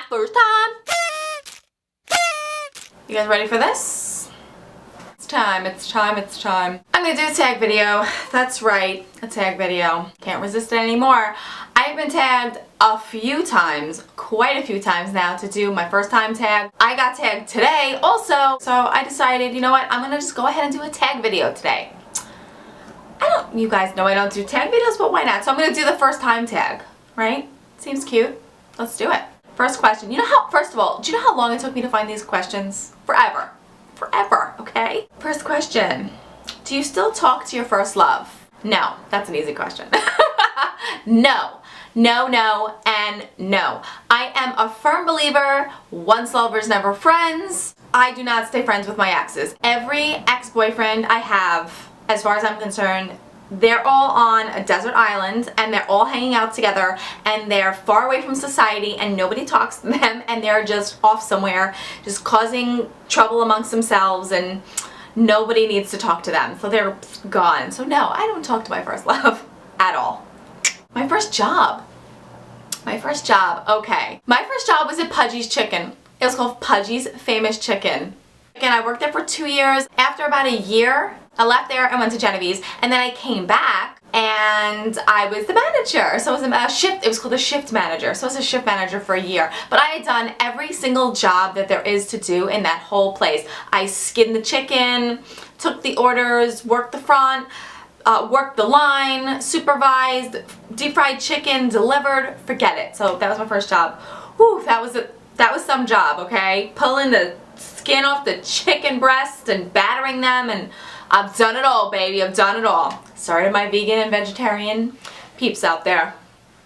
first time. You guys ready for this? It's time, it's time, it's time. I'm gonna do a tag video. That's right, a tag video. Can't resist it anymore. I've been tagged a few times, quite a few times now, to do my first time tag. I got tagged today also, so I decided, you know what, I'm gonna just go ahead and do a tag video today. You guys know I don't do tag videos, but why not? So I'm gonna do the first time tag, right? Seems cute. Let's do it. First question. You know how, first of all, do you know how long it took me to find these questions? Forever. Forever, okay? First question. Do you still talk to your first love? No. That's an easy question. No. No, no, and no. I am a firm believer, once lovers, never friends. I do not stay friends with my exes. Every ex-boyfriend I have, as far as I'm concerned, they're all on a desert island and they're all hanging out together and they're far away from society and nobody talks to them and they're just off somewhere just causing trouble amongst themselves and nobody needs to talk to them. So they're gone. So no, I don't talk to my first love at all. My first job. Okay. My first job was at Pudgy's Chicken. It was called Pudgy's Famous Chicken. Again, I worked there for 2 years. After about a year, I left there and went to Genevieve's, and then I came back and I was the manager. So it was a shift, it was called a shift manager. So I was a shift manager for a year. But I had done every single job that there is to do in that whole place. I skinned the chicken, took the orders, worked the front, worked the line, supervised, deep fried chicken, delivered, forget it. So that was my first job. Whew, that was some job, okay? Pulling the skin off the chicken breast and battering them, and I've done it all, baby. I've done it all. Sorry to my vegan and vegetarian peeps out there.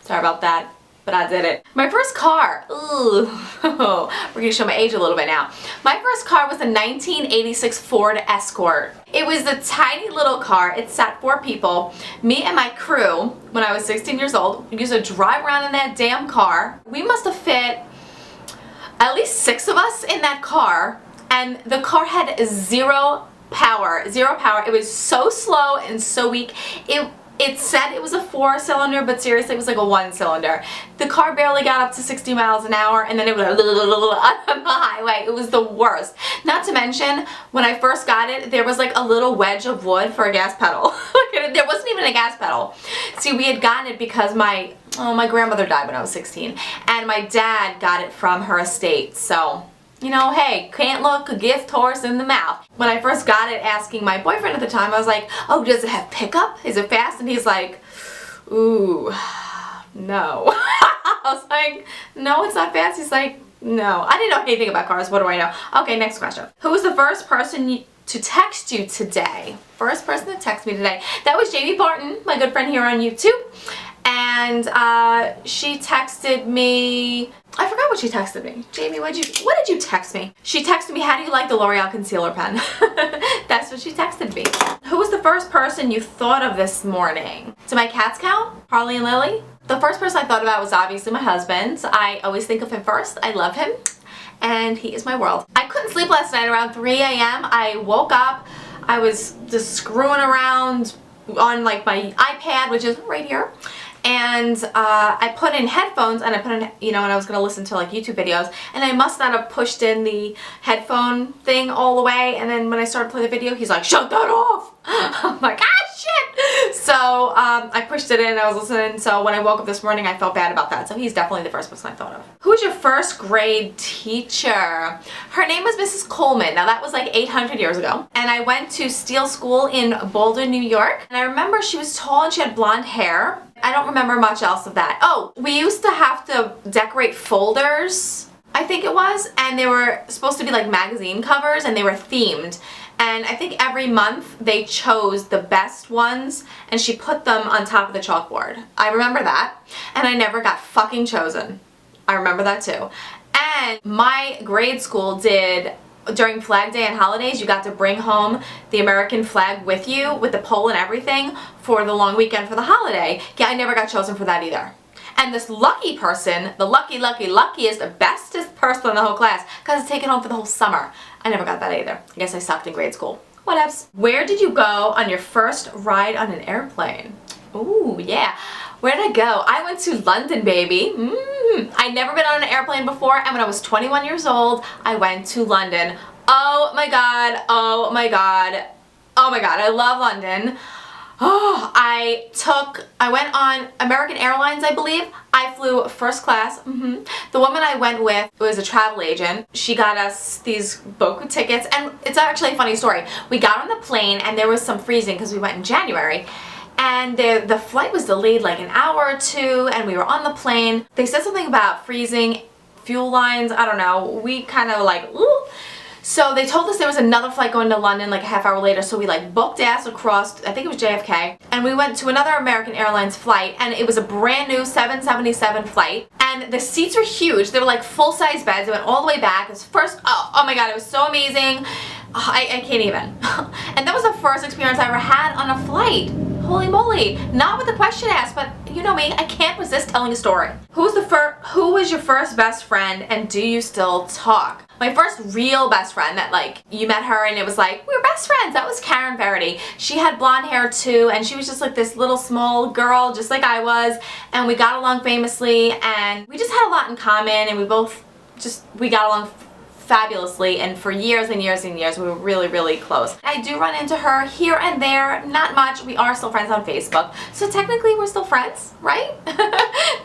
Sorry about that, but I did it. My first car. Ooh, we're gonna show my age a little bit now. My first car was a 1986 Ford Escort. It was a tiny little car. It sat 4 people. Me and my crew, when I was 16 years old, we used to drive around in that damn car. We must have fit at least 6 of us in that car, and the car had zero power. Zero power. It was so slow and so weak. It said it was a 4-cylinder, but seriously it was like a 1-cylinder. The car barely got up to 60 miles an hour, and then it was on the highway. It was the worst. Not to mention, when I first got it, there was like a little wedge of wood for a gas pedal. There wasn't even a gas pedal. See, we had gotten it because my grandmother died when I was 16, and my dad got it from her estate. So, you know, hey, can't look a gift horse in the mouth. When I first got it, asking my boyfriend at the time, I was like, oh, does it have pickup? Is it fast? And he's like, ooh, no. I was like, no, it's not fast. He's like, no. I didn't know anything about cars. What do I know? Okay, next question. Who was the first person to text you today? First person to text me today. That was Jamie Barton, my good friend here on YouTube. And she texted me, I forgot what she texted me. Jamie, what did you text me? She texted me, how do you like the L'Oreal concealer pen? That's what she texted me. Who was the first person you thought of this morning? Do my cats count? Harley and Lily? The first person I thought about was obviously my husband. I always think of him first. I love him, and he is my world. I couldn't sleep last night around 3 a.m. I woke up, I was just screwing around on like my iPad, which is right here. And I put in headphones, and I put in, you know, and I was going to listen to like YouTube videos, and I must not have pushed in the headphone thing all the way, and then when I started playing the video, he's like, shut that off! I'm like, ah, shit! So I pushed it in, and I was listening, so when I woke up this morning, I felt bad about that, so he's definitely the first person I thought of. Who was your first grade teacher? Her name was Mrs. Coleman. Now that was like 800 years ago, and I went to Steele School in Boulder, New York, and I remember she was tall and she had blonde hair. I don't remember much else of that. Oh, we used to have to decorate folders, I think it was, and they were supposed to be like magazine covers, and they were themed. And I think every month they chose the best ones, and she put them on top of the chalkboard. I remember that, and I never got fucking chosen. I remember that too. And my grade school did, during Flag Day and holidays, you got to bring home the American flag with you, with the pole and everything, for the long weekend for the holiday. Yeah, I never got chosen for that either. And this lucky person, the luckiest, bestest person in the whole class, got to take it home for the whole summer. I never got that either. I guess I sucked in grade school. Whatevs. Where did you go on your first ride on an airplane? Ooh, yeah. Where did I go? I went to London, baby. I'd never been on an airplane before, and when I was 21 years old, I went to London. Oh my god, oh my god, oh my god, I love London. Oh, I went on American Airlines, I believe. I flew first class. The woman I went with was a travel agent. She got us these boku tickets, and it's actually a funny story. We got on the plane, and there was some freezing because we went in January. And the flight was delayed like an hour or two, and we were on the plane. They said something about freezing fuel lines. I don't know. We kind of like, ooh. So they told us there was another flight going to London like a half hour later, so we like booked ass across, I think it was JFK, and we went to another American Airlines flight, and it was a brand new 777 flight, and the seats were huge. They were like full-size beds. They went all the way back. It was first, oh my god, it was so amazing. I can't even. And that was the first experience I ever had on a flight. Holy moly. Not with the question asked, but you know me, I can't resist telling a story. Who was your first best friend, and do you still talk? My first real best friend that like, you met her and it was like, we were best friends, that was Karen Verity. She had blonde hair too, and she was just like this little small girl, just like I was, and we got along famously, and we just had a lot in common, and we got along fabulously, and for years and years and years we were really, really close. I do run into her here and there, not much. We are still friends on Facebook, so technically we're still friends, right?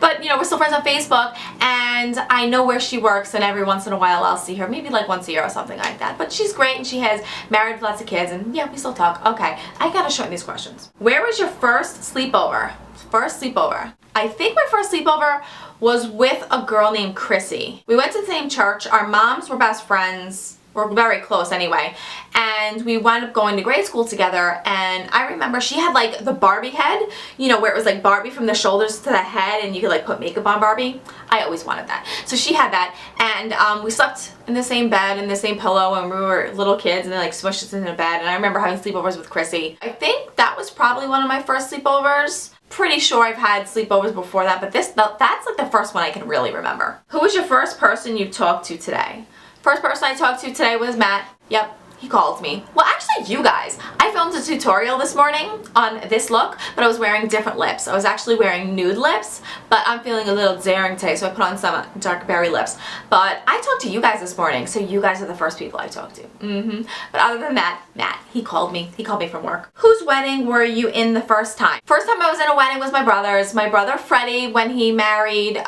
But you know, we're still friends on Facebook, and I know where she works, and every once in a while I'll see her, maybe like once a year or something like that. But she's great, and she has married with lots of kids, and yeah, we still talk. Okay, I gotta shorten these questions. Where was your first sleepover? First sleepover. I think my first sleepover was with a girl named Chrissy. We went to the same church. Our moms were best friends. We're very close anyway. And we wound up going to grade school together, and I remember she had like the Barbie head, you know, where it was like Barbie from the shoulders to the head, and you could like put makeup on Barbie. I always wanted that. So she had that, and we slept in the same bed, in the same pillow when we were little kids, and they like smushed us into bed, and I remember having sleepovers with Chrissy. I think that was probably one of my first sleepovers. Pretty sure I've had sleepovers before that, but that's like the first one I can really remember. Who was your first person you talked to today? First person I talked to today was Matt. Yep, he called me. Well, actually, you guys. I filmed a tutorial this morning on this look, but I was wearing different lips. I was actually wearing nude lips, but I'm feeling a little daring today, so I put on some dark berry lips. But I talked to you guys this morning, so you guys are the first people I talked to. But other than that, Matt, he called me. He called me from work. Whose wedding were you in the first time? First time I was in a wedding was my brother's. My brother Freddie, when he married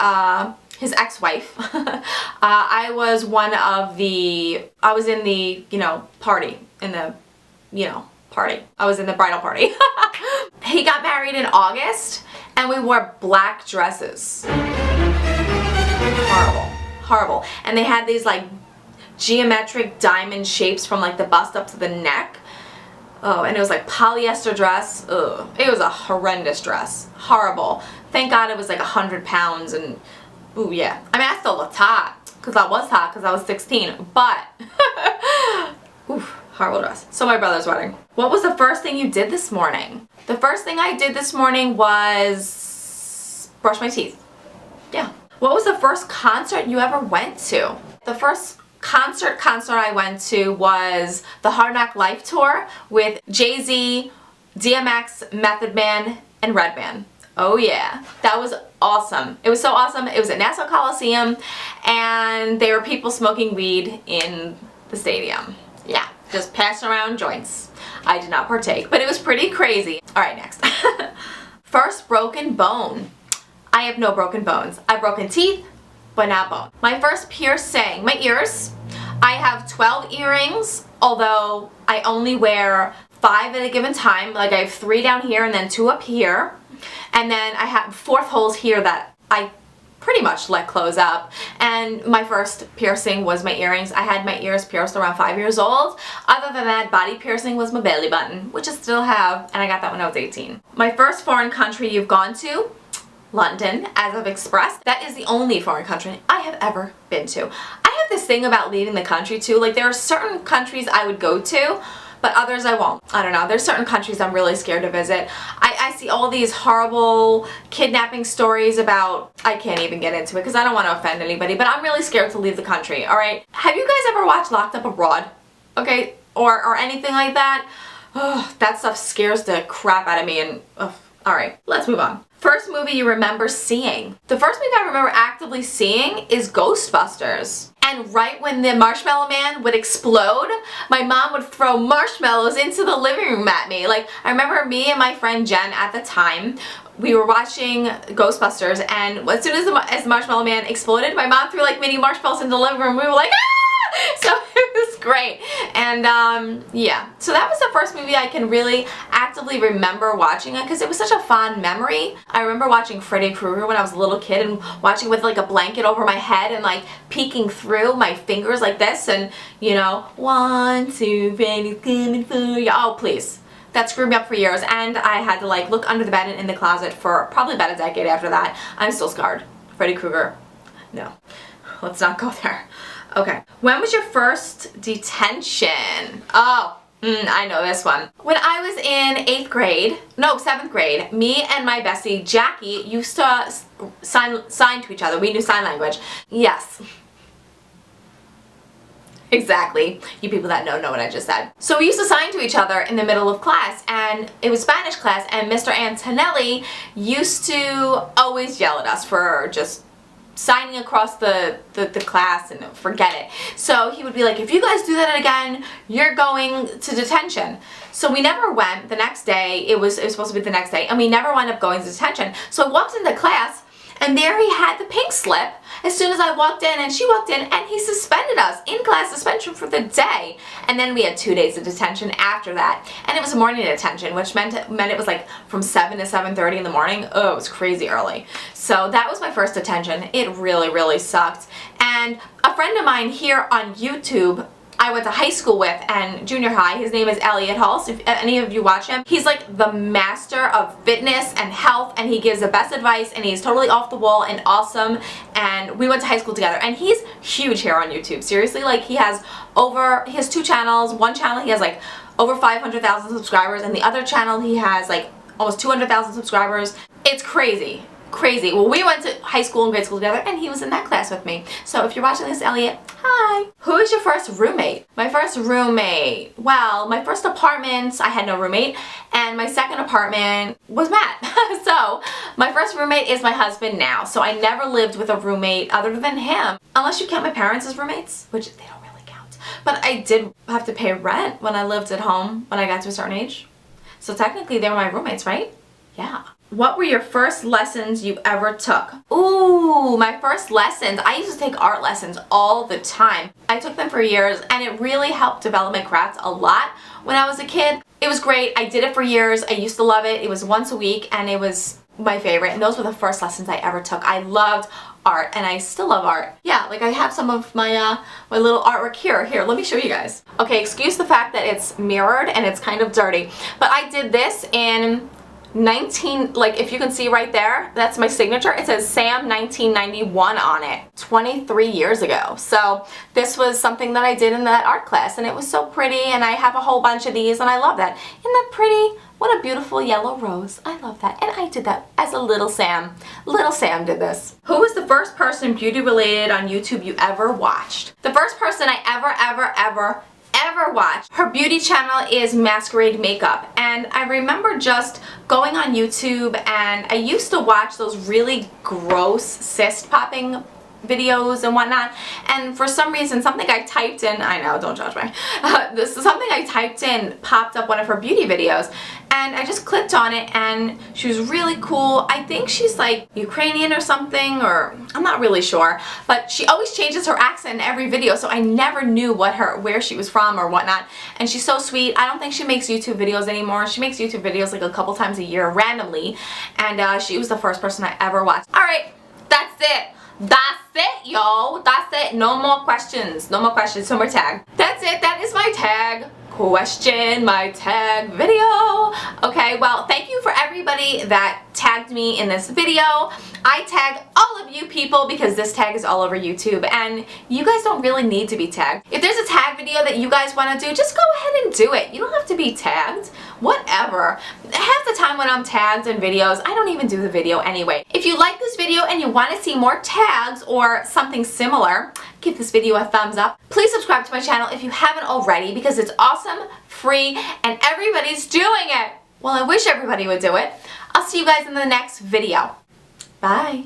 his ex-wife. I was in the, you know, party, I was in the bridal party. He got married in August, and we wore black dresses. Horrible, horrible. And they had these like geometric diamond shapes from like the bust up to the neck. Oh, and it was like polyester dress. Ugh. It was a horrendous dress. Horrible. Thank God it was like 100 pounds, and ooh, yeah. I mean, I still looked hot, because I was hot, because I was 16, but, oof, horrible dress. So my brother's wedding. What was the first thing you did this morning? The first thing I did this morning was brush my teeth. Yeah. What was the first concert you ever went to? The first concert I went to was the Hard Knock Life Tour with Jay-Z, DMX, Method Man, and Redman. Oh yeah, that was awesome. It was so awesome. It was at Nassau Coliseum, and there were people smoking weed in the stadium. Yeah, just passing around joints. I did not partake, but it was pretty crazy. All right, next. First broken bone. I have no broken bones. I've broken teeth, but not bone. My first piercing, my ears. I have 12 earrings, although I only wear 5 at a given time. Like I have 3 down here and then 2 up here. And then I have 4th holes here that I pretty much let close up. And my first piercing was my earrings. I had my ears pierced around 5 years old. Other than that, body piercing was my belly button, which I still have, and I got that when I was 18. My first foreign country you've gone to? London, as I've expressed. That is the only foreign country I have ever been to. I have this thing about leaving the country too. Like there are certain countries I would go to, but others I won't. I don't know. There's certain countries I'm really scared to visit. I see all these horrible kidnapping stories about, I can't even get into it because I don't want to offend anybody, but I'm really scared to leave the country, alright? Have you guys ever watched Locked Up Abroad? Okay? Or anything like that? Ugh, that stuff scares the crap out of me, and ugh. Alright, let's move on. First movie you remember seeing. The first movie I remember actively seeing is Ghostbusters. And right when the Marshmallow Man would explode, my mom would throw marshmallows into the living room at me. Like, I remember me and my friend Jen at the time, we were watching Ghostbusters, and as soon as the Marshmallow Man exploded, my mom threw like mini marshmallows into the living room. We were like, ah! So it was great. And yeah, so that was the first movie I can really actively remember watching it because it was such a fond memory. I remember watching Freddy Krueger when I was a little kid and watching with like a blanket over my head and like peeking through my fingers like this and, you know, 1, 2, Freddy's coming for you. Oh, please. That screwed me up for years, and I had to like look under the bed and in the closet for probably about a decade after that. I'm still scarred. Freddy Krueger. No. Let's not go there. Okay. When was your first detention? Oh, I know this one. When I was in 7th grade, me and my bestie Jackie used to sign to each other. We knew sign language. Yes. Exactly. You people that know what I just said. So we used to sign to each other in the middle of class, and it was Spanish class, and Mr. Antonelli used to always yell at us for just signing across the class and forget it. So he would be like, if you guys do that again, you're going to detention. So we never went the next day. It was supposed to be the next day, and we never wound up going to detention. So I walked into class, and there he had the pink slip as soon as I walked in and she walked in, and he suspended us, in-class suspension for the day. And then we had 2 days of detention after that. And it was morning detention, which meant it was like from 7 to 7:30 in the morning. Oh, it was crazy early. So that was my first detention. It really, really sucked. And a friend of mine here on YouTube I went to high school with and junior high, his name is Elliot Hulse. If any of you watch him, he's like the master of fitness and health, and he gives the best advice, and he's totally off the wall and awesome. And we went to high school together, and he's huge here on YouTube. Seriously, like he has 2 channels. One channel he has like over 500,000 subscribers, and the other channel he has like almost 200,000 subscribers. It's crazy. Crazy. Well, we went to high school and grade school together, and he was in that class with me. So if you're watching this, Elliot, hi. Who is your first roommate? My first roommate. Well, my first apartment, I had no roommate, and my second apartment was Matt. So my first roommate is my husband now. So I never lived with a roommate other than him, unless you count my parents as roommates, which they don't really count. But I did have to pay rent when I lived at home when I got to a certain age. So technically they were my roommates, right? Yeah. What were your first lessons you ever took? Ooh, my first lessons. I used to take art lessons all the time. I took them for years, and it really helped develop my craft a lot when I was a kid. It was great. I did it for years. I used to love it. It was once a week, and it was my favorite. And those were the first lessons I ever took. I loved art, and I still love art. Yeah, like I have some of my my little artwork here. Here, let me show you guys. Okay, excuse the fact that it's mirrored and it's kind of dirty, but I did this in like if you can see right there, that's my signature. It says Sam 1991 on it, 23 years ago. So this was something that I did in that art class, and it was so pretty, and I have a whole bunch of these, and I love that. Isn't that pretty? What a beautiful yellow rose. I love that. And I did that as a little Sam. Little Sam did this. Who was the first person beauty related on YouTube you ever watched? The first person I ever watched, her beauty channel is Masquerade Makeup, and I remember just going on YouTube, and I used to watch those really gross cyst popping videos and whatnot, and for some reason something I typed in, I know, don't judge me, something I typed in popped up one of her beauty videos, and I just clicked on it, and she was really cool. I think she's like Ukrainian or something, or I'm not really sure, but she always changes her accent in every video, so I never knew where she was from or whatnot, and she's so sweet. I don't think she makes YouTube videos anymore. She makes YouTube videos like a couple times a year randomly, and she was the first person I ever watched. Alright, that's it. That's it, yo. That's it. No more questions. No more questions. No more tag. That's it. That is my tag. Question my tag video. Okay, well, thank you for everybody that tagged me in this video. I tag all of you people because this tag is all over YouTube, and you guys don't really need to be tagged. If there's a tag video that you guys want to do, just go ahead and do it. You don't have to be tagged. Whatever. Half the time when I'm tagged in videos, I don't even do the video anyway. If you like this video and you want to see more tags or something similar, give this video a thumbs up. Please subscribe to my channel if you haven't already, because it's awesome, free, and everybody's doing it. Well, I wish everybody would do it. I'll see you guys in the next video. Bye.